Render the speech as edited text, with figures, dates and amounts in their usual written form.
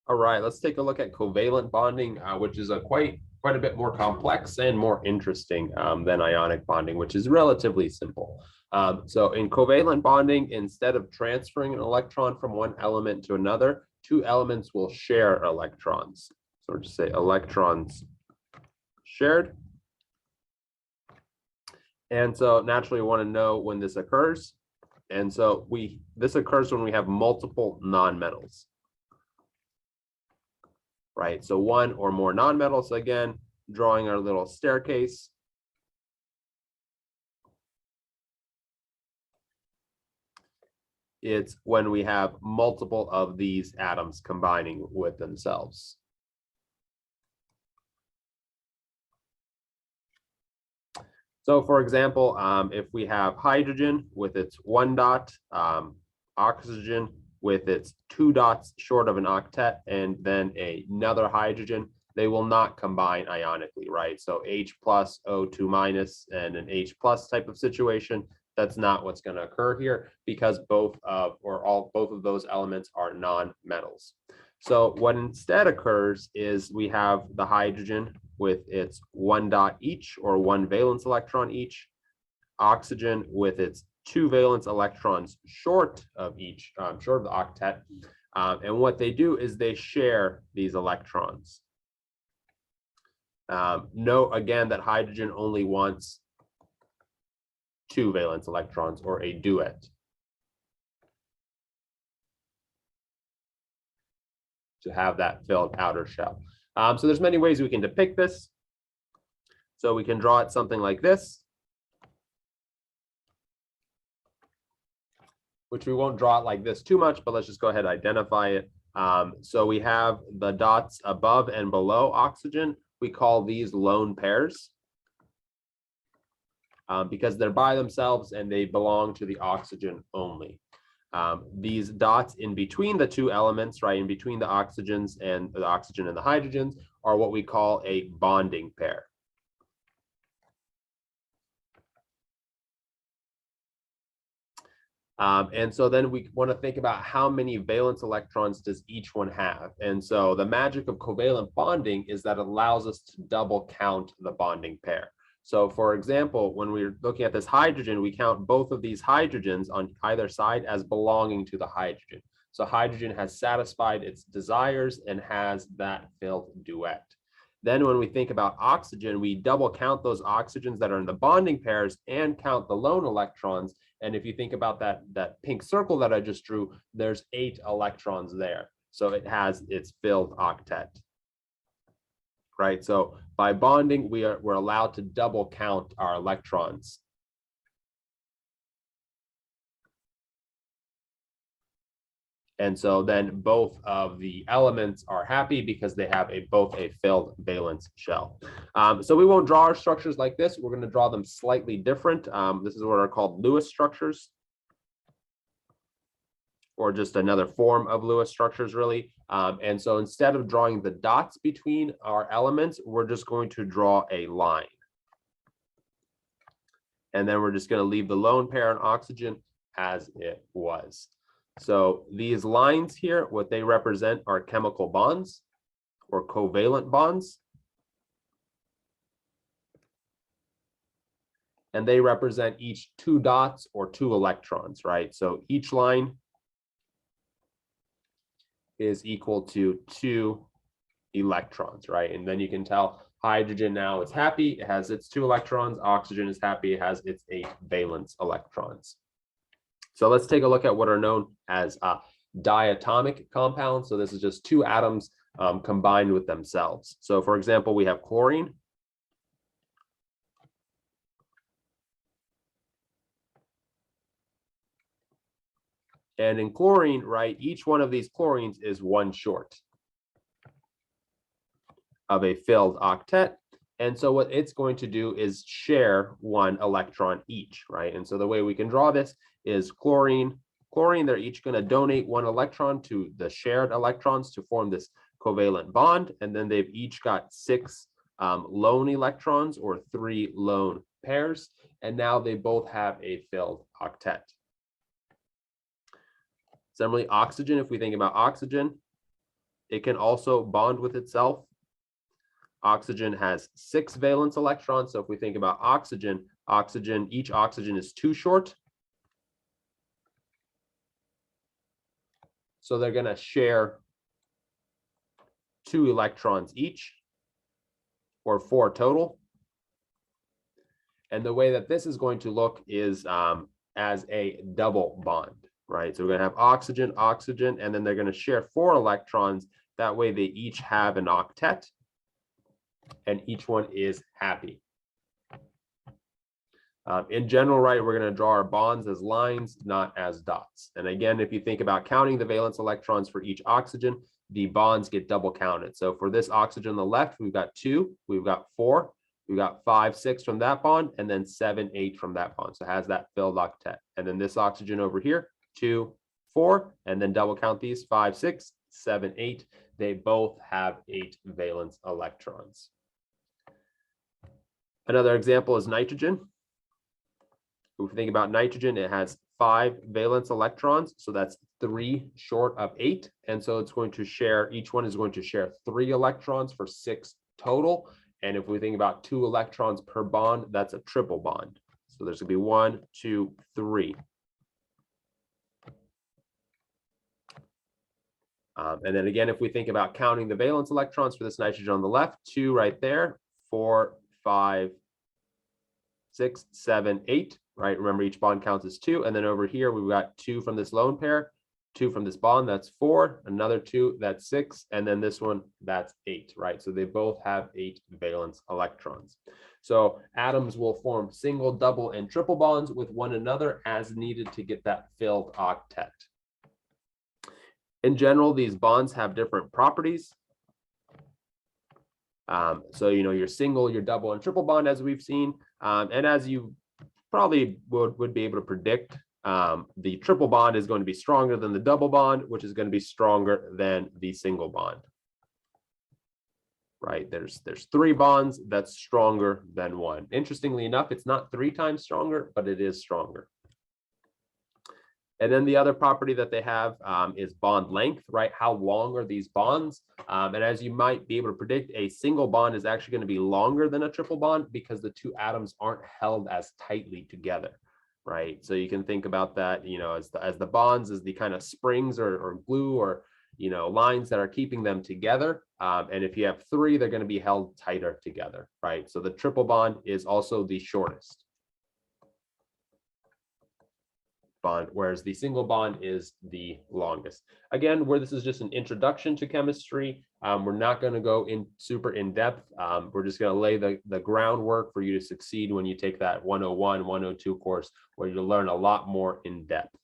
All right, let's take a look at covalent bonding, which is a quite a bit more complex and more interesting than ionic bonding, which is relatively simple. So in covalent bonding, instead of transferring an electron from one element to another, two elements will share electrons. So we'll just say electrons shared. And so naturally we want to know when this occurs. And so this occurs when we have multiple nonmetals. Right, so one or more nonmetals. Again, drawing our little staircase. It's when we have multiple of these atoms combining with themselves. So for example, if we have hydrogen with its one dot, oxygen with its two dots short of an octet, and then another hydrogen, they will not combine ionically, right? So H plus O2 minus and an H plus type of situation, that's not what's going to occur here because both of those elements are non-metals. So what instead occurs is we have the hydrogen with its one dot each or one valence electron each, oxygen with its two valence electrons short of each, short of the octet. And what they do is they share these electrons. Note again that hydrogen only wants two valence electrons or a duet. To have that filled outer shell. So there's many ways we can depict this. So we can draw it something like this, which we won't draw it like this too much, but let's just go ahead and identify it. So we have the dots above and below oxygen. We call these lone pairs because they're by themselves and they belong to the oxygen only. These dots in between the two elements, right, in between the oxygens and the oxygen and the hydrogens are what we call a bonding pair. And so then we want to think about how many valence electrons does each one have. And so the magic of covalent bonding is that it allows us to double count the bonding pair. So for example, when we're looking at this hydrogen, we count both of these hydrogens on either side as belonging to the hydrogen. So hydrogen has satisfied its desires and has that filled duet. Then when we think about oxygen, we double count those oxygens that are in the bonding pairs and count the lone electrons. And if you think about that pink circle that I just drew, there's 8 electrons there. So it has its filled octet. Right, so by bonding, we're allowed to double count our electrons. And so then both of the elements are happy because they have both a filled valence shell. So we won't draw our structures like this. We're going to draw them slightly different. This is what are called Lewis structures, or just another form of Lewis structures, really. And so instead of drawing the dots between our elements, we're just going to draw a line. And then we're just going to leave the lone pair on oxygen as it was. So these lines here, what they represent are chemical bonds or covalent bonds. And they represent each 2 dots or 2 electrons, right? So each line is equal to 2 electrons, right? And then you can tell hydrogen now is happy, it has its 2 electrons, oxygen is happy, it has its 8 valence electrons. So let's take a look at what are known as diatomic compounds. So this is just 2 atoms combined with themselves. So for example, we have chlorine. And in chlorine, right, each one of these chlorines is 1 short of a filled octet. And so what it's going to do is share 1 electron each, right? And so the way we can draw this is chlorine, they're each going to donate 1 electron to the shared electrons to form this covalent bond. And then they've each got 6 lone electrons or 3 lone pairs. And now they both have a filled octet. Similarly, oxygen, if we think about oxygen, it can also bond with itself. Oxygen has 6 valence electrons. So if we think about oxygen, each oxygen is 2 short. So they're going to share 2 electrons each, or 4 total. And the way that this is going to look is as a double bond, right? So we're going to have oxygen, oxygen, and then they're going to share 4 electrons. That way they each have an octet, and each one is happy. In general, right, we're going to draw our bonds as lines, not as dots. And again, if you think about counting the valence electrons for each oxygen, the bonds get double counted. So for this oxygen on the left, we've got 2, we've got 4, we've got 5, 6 from that bond, and then 7, 8 from that bond. So it has that filled octet. And then this oxygen over here, 2, 4, and then double count these, 5, 6, 7, 8. They both have 8 valence electrons. Another example is nitrogen. If we think about nitrogen, it has 5 valence electrons. So that's 3 short of 8. And so it's going to share, each one is going to share 3 electrons for 6 total. And if we think about 2 electrons per bond, that's a triple bond. So there's going to be 1, 2, 3. And then again, if we think about counting the valence electrons for this nitrogen on the left, 2 right there, 4, 5, 6, 7, 8, right? Remember, each bond counts as 2. And then over here, we've got 2 from this lone pair, 2 from this bond, that's 4, another 2, that's 6, and then this one, that's 8, right? So they both have 8 valence electrons. So atoms will form single, double, and triple bonds with one another as needed to get that filled octet. In general, these bonds have different properties. So, you know, your single, your double, and triple bond, as we've seen, and as you probably would be able to predict, the triple bond is going to be stronger than the double bond, which is going to be stronger than the single bond. Right? There's 3 bonds that's stronger than 1. Interestingly enough, it's not 3 times stronger, but it is stronger. And then the other property that they have is bond length, right? How long are these bonds? And as you might be able to predict, a single bond is actually going to be longer than a triple bond because the 2 atoms aren't held as tightly together, right? So you can think about that, you know, as the bonds, as the kind of springs or glue or, you know, lines that are keeping them together. And if you have 3, they're going to be held tighter together, right? So the triple bond is also the shortest bond, whereas the single bond is the longest. Again, where this is just an introduction to chemistry, we're not going to go in super in depth. We're just going to lay the groundwork for you to succeed when you take that 101, 102 course, where you'll learn a lot more in depth.